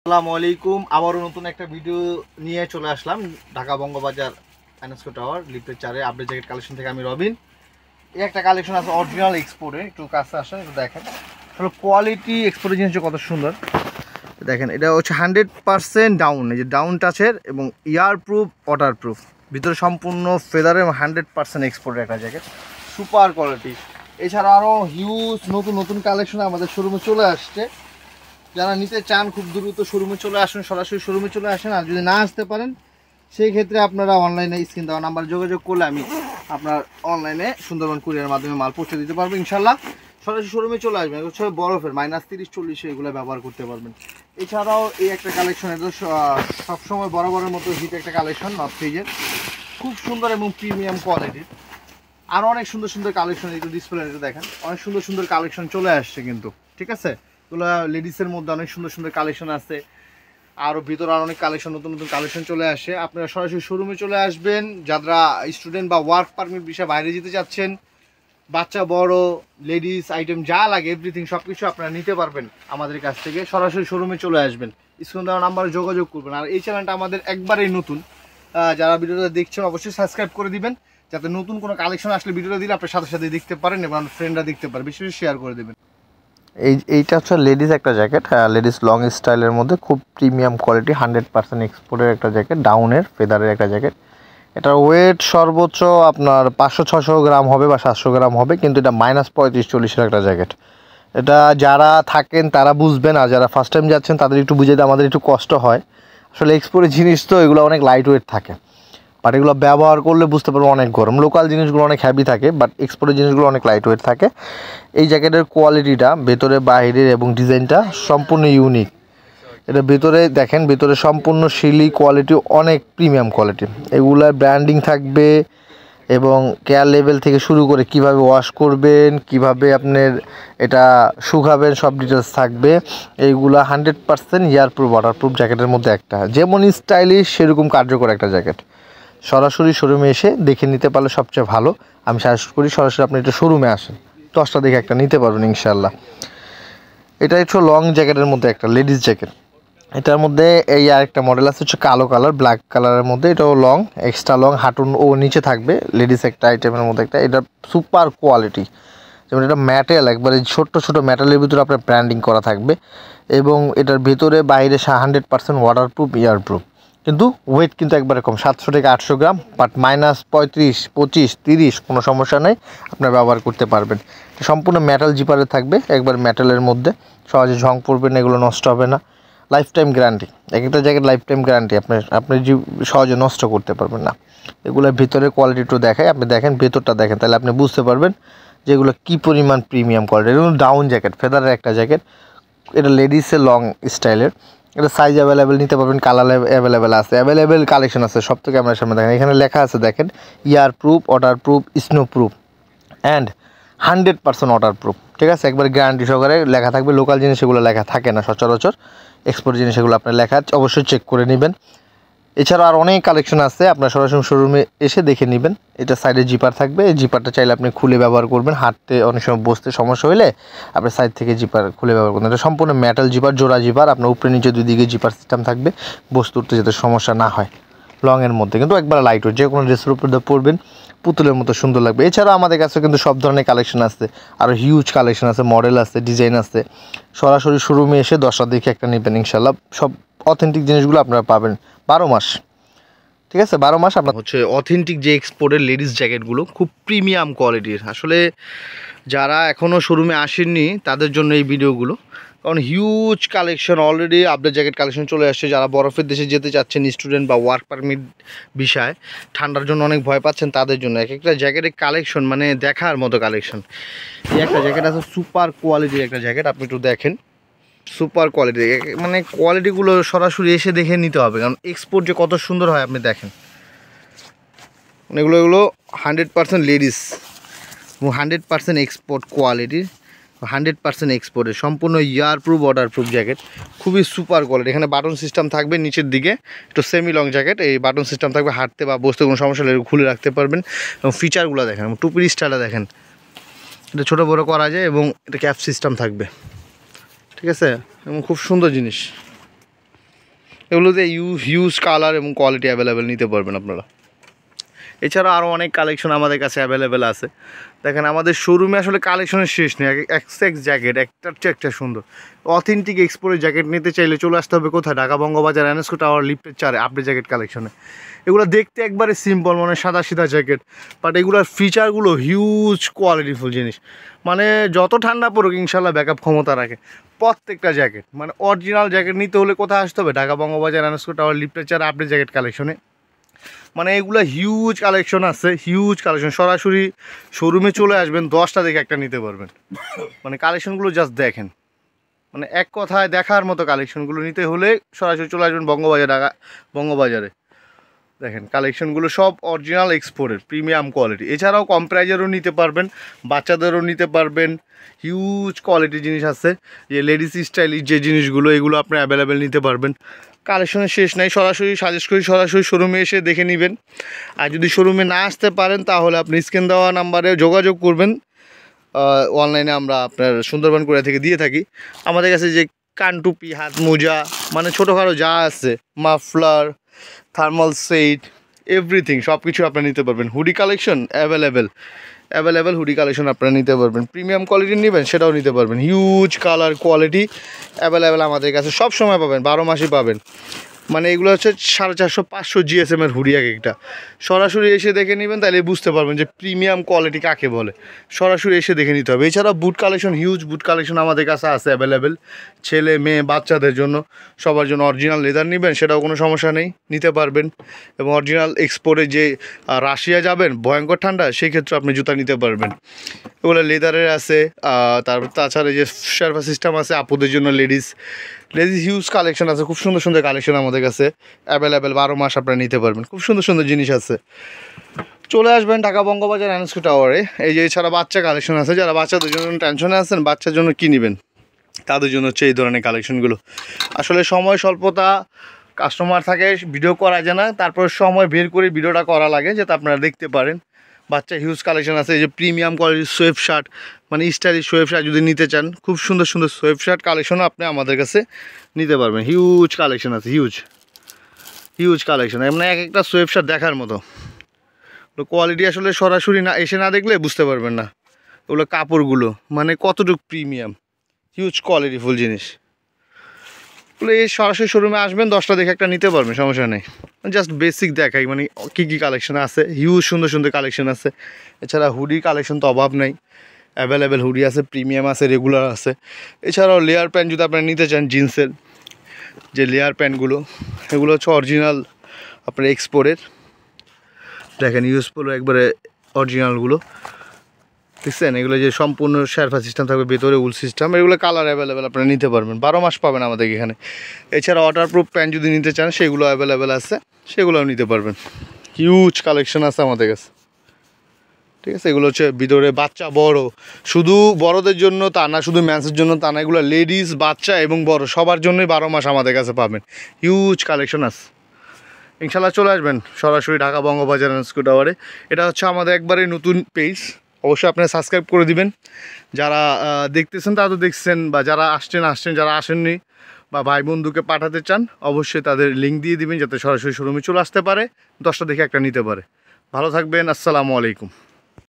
আসসালামু আলাইকুম। আবারও নতুন একটা ভিডিও নিয়ে চলে আসলাম ঢাকা বঙ্গবাজার এনএসকো টাওয়ার লিফটের 4-এ আপডেট জ্যাকেট কালেকশন থেকে। আমি রবিন। এই একটা কালেকশন আছে অরিজিনাল এক্সপোর্টের, একটু কাছে আসেন একটু দেখেন। আসলে কোয়ালিটি এক্সপোর্টের জিনিসটা কত সুন্দর দেখেন। এটা হচ্ছে 100% ডাউন, এই যে ডাউন টাচের এবং ইয়ার প্রুফ ওয়াটার প্রুফ, ভিতরে সম্পূর্ণ ফেদারের 100% এক্সপোর্টের একটা জ্যাকেট, সুপার কোয়ালিটি। এছাড়া আরও হিউজ নতুন নতুন কালেকশন আমাদের শোরুমে চলে আসছে। যারা নিতে চান খুব দ্রুত শোরুমে চলে আসুন, সরাসরি শোরুমে চলে আসেন। আর যদি না আসতে পারেন সেই ক্ষেত্রে আপনারা অনলাইনে স্ক্রিন দেওয়া নাম্বার যোগাযোগ করলে আমি আপনার অনলাইনে সুন্দরবন কুরিয়ারের মাধ্যমে মাল পৌঁছে দিতে পারবো ইনশাল্লাহ। সরাসরি শোরুমে চলে আসবেন। হচ্ছে বরফের -30-40 এগুলো ব্যবহার করতে পারবেন। এছাড়াও এই একটা কালেকশন, এটা সবসময় বরাবরের মতো হিট একটা কালেকশন, নর্থ ফ্রিজের, খুব সুন্দর এবং প্রিমিয়াম কোয়ালিটির। আরও অনেক সুন্দর সুন্দর কালেকশন একটু ডিসপ্লে দেখেন, অনেক সুন্দর সুন্দর কালেকশন চলে আসছে কিন্তু, ঠিক আছে। এগুলো লেডিসের মধ্যে অনেক সুন্দর সুন্দর কালেকশন আছে, আরও ভিতরে আরও অনেক কালেকশন, নতুন নতুন কালেকশন চলে আসে। আপনারা সরাসরি শোরুমে চলে আসবেন। যারা স্টুডেন্ট বা ওয়ার্ক পারমিট বিষয়ে বাইরে যেতে চাচ্ছেন, বাচ্চা বড় লেডিস আইটেম যা লাগে এভরিথিং সব কিছু আপনারা নিতে পারবেন আমাদের কাছ থেকে। সরাসরি শোরুমে চলে আসবেন, স্ক্রিন দেওয়া নাম্বারে যোগাযোগ করবেন। আর এই চ্যানেলটা আমাদের একবারেই নতুন, যারা ভিডিওটা দেখছেন অবশ্যই সাবস্ক্রাইব করে দিবেন, যাতে নতুন কোনো কালেকশন আসলে ভিডিওটা দিলে আপনার সাথে সাথে দেখতে পারেন এবং আপনার ফ্রেন্ডরা দেখতে পারে, বেশি বেশি শেয়ার করে দেবেন। এইটা হচ্ছে লেডিস একটা জ্যাকেট, লেডিস লং স্টাইলের মধ্যে খুব প্রিমিয়াম কোয়ালিটি, 100% এক্সপোর্টের একটা জ্যাকেট, ডাউনের ফেদারের একটা জ্যাকেট। এটার ওয়েট সর্বোচ্চ আপনার 500-600 গ্রাম হবে বা 700 গ্রাম হবে, কিন্তু এটা -35-40-এর একটা জ্যাকেট। এটা যারা থাকেন তারা বুঝবেন, আর যারা ফার্স্ট টাইম যাচ্ছেন তাদের একটু বুঝাইতে আমাদের একটু কষ্ট হয়। আসলে এক্সপোর্টের জিনিস তো এগুলো অনেক লাইট ওয়েট থাকে, বাট এগুলো ব্যবহার করলে বুঝতে পারবো অনেক গরম। লোকাল জিনিসগুলো অনেক হ্যাভি থাকে, বাট এক্সপোর্টের জিনিসগুলো অনেক লাইট ওয়েট থাকে। এই জ্যাকেটের কোয়ালিটিটা ভেতরে বাইরের এবং ডিজাইনটা সম্পূর্ণ ইউনিক। এটা ভেতরে দেখেন, ভেতরে সম্পূর্ণ শিলি কোয়ালিটি, অনেক প্রিমিয়াম কোয়ালিটি। এগুলার ব্র্যান্ডিং থাকবে এবং কেয়ার লেভেল থেকে শুরু করে কিভাবে ওয়াশ করবেন, কিভাবে আপনার এটা শুকাবেন, সব ডিটেলস থাকবে। এইগুলা 100% এয়ারপ্রুফ ওয়াটারপ্রুফ জ্যাকেটের মধ্যে একটা, যেমন স্টাইলিশ সেরকম কার্যকর একটা জ্যাকেট। সরাসরি শোরুমে এসে দেখে নিতে পারলে সবচেয়ে ভালো। আমি সাজেস্ট করি সরাসরি আপনি একটু শোরুমে আসেন, 10টা দেখে একটা নিতে পারবেন ইনশাল্লাহ। এটা একটু লং জ্যাকেটের মধ্যে একটা লেডিস জ্যাকেট। এটার মধ্যে এই আরেকটা মডেল আছে হচ্ছে কালো কালার, ব্ল্যাক কালারের মধ্যে। এটাও লং, এক্সট্রা লং, হাঁটুন ও নিচে থাকবে। লেডিস একটা আইটেমের মধ্যে একটা, এটা সুপার কোয়ালিটি। যেমন এটা ম্যাটেল, একবারে ছোট্ট ছোট ম্যাটেলের ভিতরে আপনার ব্র্যান্ডিং করা থাকবে এবং এটার ভিতরে বাইরে 100% ওয়াটারপ্রুফ এয়ারপ্রুফ। কিন্তু ওয়েট কিন্তু একবারে কম, 700 থেকে 800 গ্রাম, বাট -35, 25, 30 কোনো সমস্যা নেই, আপনার ব্যবহার করতে পারবেন। সম্পূর্ণ মেটাল জিপারে থাকবে, একবার মেটালের মধ্যে, সহজে ঝং পড়বে না, এগুলো নষ্ট হবে না, লাইফ টাইম গ্যারান্টি। এক একটা জ্যাকেট লাইফ টাইম গ্যারান্টি, আপনি সহজে নষ্ট করতে পারবেন না। এগুলোর ভিতরের কোয়ালিটি একটু দেখায়, আপনি দেখেন ভেতরটা দেখেন, তাহলে আপনি বুঝতে পারবেন যে এগুলো কী পরিমাণ প্রিমিয়াম কোয়ালিটি। এগুলো ডাউন জ্যাকেট, ফেদারের একটা জ্যাকেট। এটা লেডিসের লং স্টাইলের। এটা সাইজ অ্যাভেলেবেল নিতে পারবেন, কালার অ্যাভেলেবেল আছে, অ্যাভেলেবেল কালেকশন আছে। সব থেকে ক্যামেরার সামনে দেখেন, এখানে লেখা আছে দেখেন, ear proof, water proof, snow proof and 100% water proof, ঠিক আছে। একবার গ্যারান্টি সহকারে লেখা থাকবে। লোকাল জিনিস এগুলো লেখা থাকে না সচরাচর, এক্সপোর্ট জিনিস এগুলো আপনার লেখা অবশ্যই চেক করে নেবেন। এছাড়াও আর অনেক কালেকশন আছে, আপনার সরাসরি শোরুমে এসে দেখে নেবেন। এটা সাইডে জিপার থাকবে, এই জিপারটা চাইলে আপনি খুলে ব্যবহার করবেন, হাঁটতে অনেক সময় বসতে সমস্যা হলে আপনি সাইড থেকে জিপার খুলে ব্যবহার করবেন। এটা সম্পূর্ণ মেটাল জিপার, জোড়া জিপার, আপনার উপরে নিচে দুই দিকে জিপার সিস্টেম থাকবে, বসতে উঠতে যাতে সমস্যা না হয়। লংয়ের মধ্যে কিন্তু একবার লাইট ওয়েট, যে কোনো ড্রেসের উপর দিয়ে পরবেন পুতুলের মতো সুন্দর লাগবে। এছাড়াও আমাদের কাছে কিন্তু সব ধরনের কালেকশন আছে, আরও হিউজ কালেকশন আছে, মডেল আছে, ডিজাইন আছে। সরাসরি শোরুমে এসে 10টা দেখে একটা নেবেন ইনশাল্লাহ। সব অথেন্টিক জিনিসগুলো আপনারা পাবেন 12 মাস, ঠিক আছে। 12 মাস আপনার হচ্ছে অথেন্টিক যে এক্সপোর্টের লেডিস জ্যাকেটগুলো, খুব প্রিমিয়াম কোয়ালিটির। আসলে যারা এখনও শোরুমে আসেননি তাদের জন্য এই ভিডিওগুলো, কারণ huge collection already update jacket collection চলে আসছে। যারা বরফের দেশে যেতে চাচ্ছেন, স্টুডেন্ট বা ওয়ার্ক পারমিট বিষয়, ঠান্ডার জন্য অনেক ভয় পাচ্ছেন, তাদের জন্য এক একটা জ্যাকেটের কালেকশন মানে দেখার মতো কালেকশন। এই একটা জ্যাকেট আছে সুপার কোয়ালিটির একটা জ্যাকেট, আপনি একটু দেখেন, সুপার কোয়ালিটি। মানে কোয়ালিটিগুলো সরাসরি এসে দেখে নিতে হবে, কারণ এক্সপোর্ট যে কত সুন্দর হয় আপনি দেখেন। এগুলো 100% লেডিস এবং 100% এক্সপোর্ট কোয়ালিটির, 100% এক্সপোর্টের, সম্পূর্ণ ইয়ারপ্রুফ ওয়াটারপ্রুফ জ্যাকেট, খুবই সুপার কোয়ালিটি। এখানে বাটন সিস্টেম থাকবে নিচের দিকে, একটু সেমি লং জ্যাকেট, এই বাটন সিস্টেম থাকবে, হাঁটতে বা বসতে কোনো সমস্যা হলে খুলে রাখতে পারবেন। এবং ফিচারগুলো দেখেন, টুপির স্টাইলটা দেখেন, এটা ছোটো বড়ো করা যায় এবং এটা ক্যাপ সিস্টেম থাকবে, ঠিক আছে, এবং খুব সুন্দর জিনিস। এগুলোতে হিউজ কালার এবং কোয়ালিটি অ্যাভেলেবেল নিতে পারবেন আপনারা। এছাড়া আরও অনেক কালেকশন আমাদের কাছে অ্যাভেলেবেল আছে। দেখেন আমাদের শোরুমে আসলে কালেকশনের শেষ নেই, এক্স জ্যাকেট একটার চেয়ে একটা সুন্দর অথেন্টিক এক্সপোর্টের জ্যাকেট নিতে চাইলে চলে আসতে হবে কোথায়? ঢাকা বঙ্গবাজার এনএসকো টাওয়ার লিফটের 4 আপডেট জ্যাকেট কালেকশনে। এগুলো দেখতে একবারে সিম্পল, মানে সাদা সিধা জ্যাকেট, বাট এগুলোর ফিচারগুলো হিউজ কোয়ালিটিফুল জিনিস। মানে যত ঠান্ডা পড়ুক ইনশাল্লাহ ব্যাকআপ ক্ষমতা রাখে প্রত্যেকটা জ্যাকেট। মানে অরিজিনাল জ্যাকেট নিতে হলে কোথায় আসতে হবে? ঢাকা বঙ্গবাজার এনএসকো টাওয়ার লিফটের 4 আপডেট জ্যাকেট কালেকশনে। মানে এগুলো হিউজ কালেকশন আছে, হিউজ কালেকশন। সরাসরি শোরুমে চলে আসবেন, 10টা দেখে একটা নিতে পারবেন। মানে কালেকশনগুলো জাস্ট দেখেন, মানে এক কথায় দেখার মতো। কালেকশনগুলো নিতে হলে সরাসরি চলে আসবেন বঙ্গবাজার, ঢাকা বঙ্গবাজারে। দেখেন কালেকশনগুলো সব অরিজিনাল এক্সপোর্টের প্রিমিয়াম কোয়ালিটি। এছাড়াও কম প্রাইজেরও নিতে পারবেন, বাচ্চাদেরও নিতে পারবেন। হিউজ কোয়ালিটির জিনিস আছে, যে লেডিস স্টাইলিশ যে জিনিসগুলো, এগুলো আপনি অ্যাভেলেবেল নিতে পারবেন। কালেকশনের শেষ নাই। সরাসরি সাজেস্ট করি সরাসরি শোরুমে এসে দেখে নেবেন। আর যদি শোরুমে না আসতে পারেন তাহলে আপনি স্ক্রিন দেওয়া নাম্বারে যোগাযোগ করবেন। অনলাইনে আমরা আপনার সুন্দরবন কোরিয়া থেকে দিয়ে থাকি। আমাদের কাছে যে কানটুপি, হাত মোজা, মানে ছোটোখাটো যা আছে, মাফলার, থার্মাল সেট, এভরিথিং সব কিছু আপনারা নিতে পারবেন। Hoodie collection available hoodie collection আপনারা নিতে পারবেন। প্রিমিয়াম কোয়ালিটির নেবেন সেটাও নিতে পারবেন। হিউজ কালার কোয়ালিটি অ্যাভেলেবেল আমাদের কাছে সব সময় পাবেন, 12 মাসই পাবেন। মানে এগুলো হচ্ছে 450-500 জিএসএমের হুডি এক একটা। সরাসরি এসে দেখে নেবেন, তাহলে বুঝতে পারবেন যে প্রিমিয়াম কোয়ালিটি কাকে বলে। সরাসরি এসে দেখে নিতে হবে। এছাড়া বুট কালেকশন, হিউজ বুট কালেকশন আমাদের কাছে আছে অ্যাভেলেবেল। ছেলে মেয়ে বাচ্চাদের জন্য, সবার জন্য। অরিজিনাল লেদার নেবেন সেটাও কোনো সমস্যা নেই, নিতে পারবেন। এবং অরিজিনাল এক্সপোর্টে যে রাশিয়া যাবেন ভয়ঙ্কর ঠান্ডা, সেই ক্ষেত্রে আপনি জুতা নিতে পারবেন। এগুলো লেদারের আছে। তারপর তাছাড়া যে শার্পা সিস্টেম আছে আপুদের জন্য, লেডিস হিউজ কালেকশন আছে। খুব সুন্দর সুন্দর কালেকশন আমাদের কাছে অ্যাভেলেবেল, 12 মাস আপনারা নিতে পারবেন। খুব সুন্দর সুন্দর জিনিস আছে। চলে আসবেন ঢাকা বঙ্গবাজার এনএসকো টাওয়ারে। এই যে এছাড়া বাচ্চা কালেকশন আছে, যারা বাচ্চাদের জন্য টেনশনে আছেন বাচ্চার জন্য কী নেবেন, তাদের জন্য হচ্ছে এই ধরনের কালেকশনগুলো। আসলে সময় স্বল্পতা, কাস্টমার থাকে, ভিডিও করা যায় না, তারপর সময় বের করে ভিডিওটা করা লাগে যাতে আপনারা দেখতে পারেন। বাচ্চা হিউজ কালেকশন আছে। এই যে প্রিমিয়াম কোয়ালিটির সোয়েব শার্ট, মানে স্টাইলিশ সোয়েব শার্ট যদি নিতে চান, খুব সুন্দর সুন্দর সোয়েব শার্ট কালেকশনও আপনি আমাদের কাছে নিতে পারবেন। হিউজ কালেকশন আছে, হিউজ কালেকশন। মানে এক একটা সোয়েব শার্ট দেখার মতো। কোয়ালিটি আসলে সরাসরি না এসে না দেখলে বুঝতে পারবেন না। ওগুলো কাপড়গুলো মানে কতটুকু প্রিমিয়াম, হিউজ কোয়ালিটিফুল জিনিস। বলে এই সরাসরি শোরুমে আসবেন, 10টা দেখে একটা নিতে পারবেন, সমস্যা নেই। জাস্ট বেসিক দেখাই মানে কী কালেকশন আছে। হিউজ সুন্দর সুন্দর কালেকশন আছে। এছাড়া হুডি কালেকশন তো অভাব নাই, অ্যাভেলেবেল হুডি আছে, প্রিমিয়াম আছে, রেগুলার আছে। এছাড়াও লেয়ার প্যান্ট যদি আপনারা নিতে চান, জিন্সের যে লেয়ার প্যান্টগুলো, এগুলো হচ্ছে অরিজিনাল আপনার এক্সপোর্টের। দেখেন ইউজফুল একবারে অরিজিনালগুলো, দেখছেন? এগুলো যে সম্পূর্ণ শার্পা সিস্টেম থাকবে, ভেতরে উল সিস্টেম। এগুলো কালার অ্যাভেলেবেল আপনারা নিতে পারবেন, 12 মাস পাবেন আমাদের এখানে। এছাড়া ওয়াটারপ্রুফ প্যান্ট যদি নিতে চান সেগুলো অ্যাভেলেবেল আছে, সেগুলোও নিতে পারবেন। হিউজ কালেকশন আছে আমাদের কাছে, ঠিক আছে? এগুলো হচ্ছে ভিতরে বাচ্চা বড়, শুধু বড়দের জন্য তা না, শুধু ম্যান্সের জন্য তা না, এগুলো লেডিস, বাচ্চা এবং বড় সবার জন্যই 12 মাস আমাদের কাছে পাবেন। হিউজ কালেকশন আছে। ইনশাল্লাহ চলে আসবেন সরাসরি ঢাকা বঙ্গবাজার এনএসকো টাওয়ারে। এটা হচ্ছে আমাদের একবারে নতুন পেজ, অবশ্যই আপনারা সাবস্ক্রাইব করে দিবেন। যারা দেখতেছেন তারা তো দেখছেন, বা যারা আসছেন, যারা আসেননি বা ভাই বন্ধুকে পাঠাতে চান, অবশ্যই তাদের লিঙ্ক দিয়ে দিবেন যাতে সরাসরি শোরুমে চলে আসতে পারে, 10টা দেখে একটা নিতে পারে। ভালো থাকবেন, আসসালামু আলাইকুম।